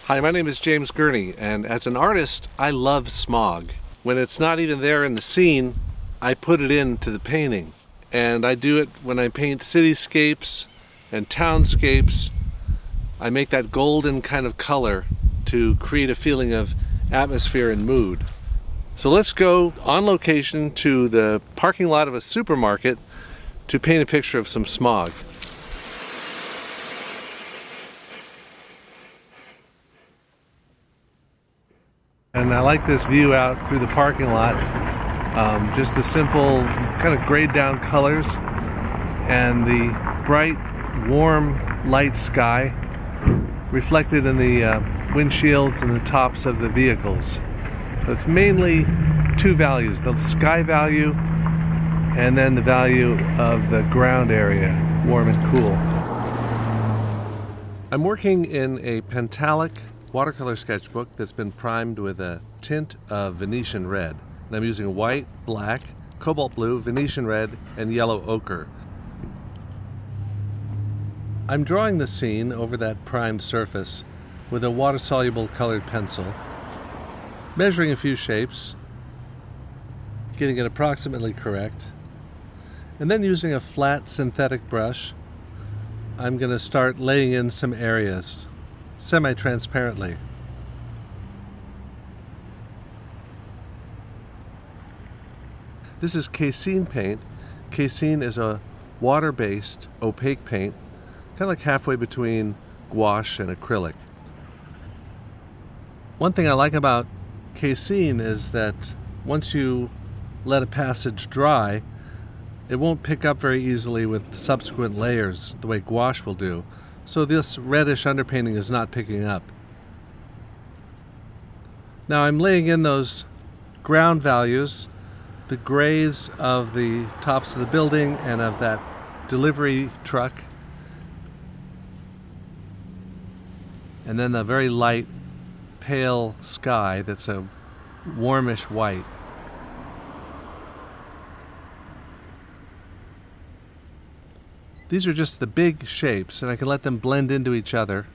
Hi, my name is James Gurney, and as an artist, I love smog. When it's not even there in the scene, I put it into the painting. And I do it when I paint cityscapes and townscapes. I make that golden kind of color to create a feeling of atmosphere and mood. So let's go on location to the parking lot of a supermarket to paint a picture of some smog. And I like this view out through the parking lot. Just the simple kind of grayed down colors and the bright, warm, light sky reflected in the windshields and the tops of the vehicles. So it's mainly two values, the sky value and then the value of the ground area, warm and cool. I'm working in a Pentalic watercolor sketchbook that's been primed with a tint of Venetian red. And I'm using white, black, cobalt blue, Venetian red, and yellow ochre. I'm drawing the scene over that primed surface with a water-soluble colored pencil, measuring a few shapes, getting it approximately correct, and then using a flat synthetic brush, I'm going to start laying in some areas semi-transparently. This is casein paint. Casein is a water-based opaque paint, kind of like halfway between gouache and acrylic. One thing I like about casein is that once you let a passage dry, it won't pick up very easily with subsequent layers the way gouache will do. So this reddish underpainting is not picking up. Now I'm laying in those ground values, the grays of the tops of the building and of that delivery truck, and then the very light, pale sky that's a warmish white. These are just the big shapes, and I can let them blend into each other.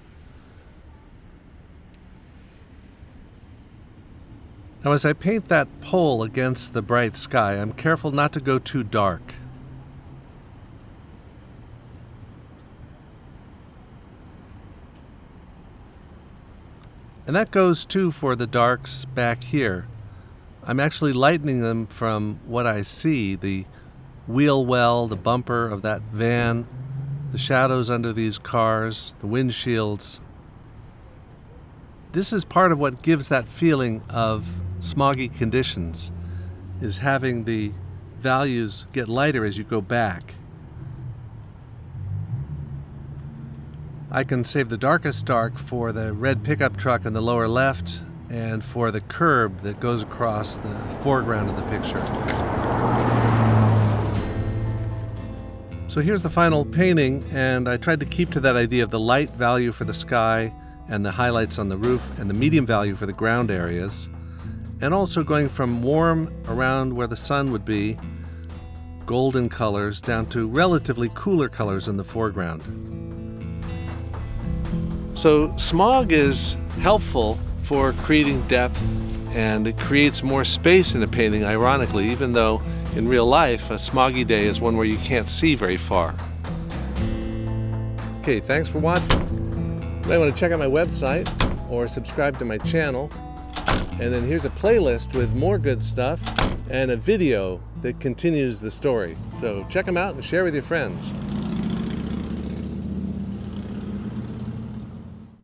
Now as I paint that pole against the bright sky, I'm careful not to go too dark. And that goes too for the darks back here. I'm actually lightening them from what I see, the wheel well, the bumper of that van, the shadows under these cars, the windshields. This is part of what gives that feeling of smoggy conditions, is having the values get lighter as you go back. I can save the darkest dark for the red pickup truck in the lower left and for the curb that goes across the foreground of the picture. So here's the final painting, and I tried to keep to that idea of the light value for the sky and the highlights on the roof and the medium value for the ground areas, and also going from warm around where the sun would be, golden colors, down to relatively cooler colors in the foreground. So smog is helpful for creating depth, and it creates more space in a painting, ironically, even though in real life a smoggy day is one where you can't see very far. Okay, thanks for watching. You might want to check out my website or subscribe to my channel. And then here's a playlist with more good stuff and a video that continues the story. So check them out and share with your friends.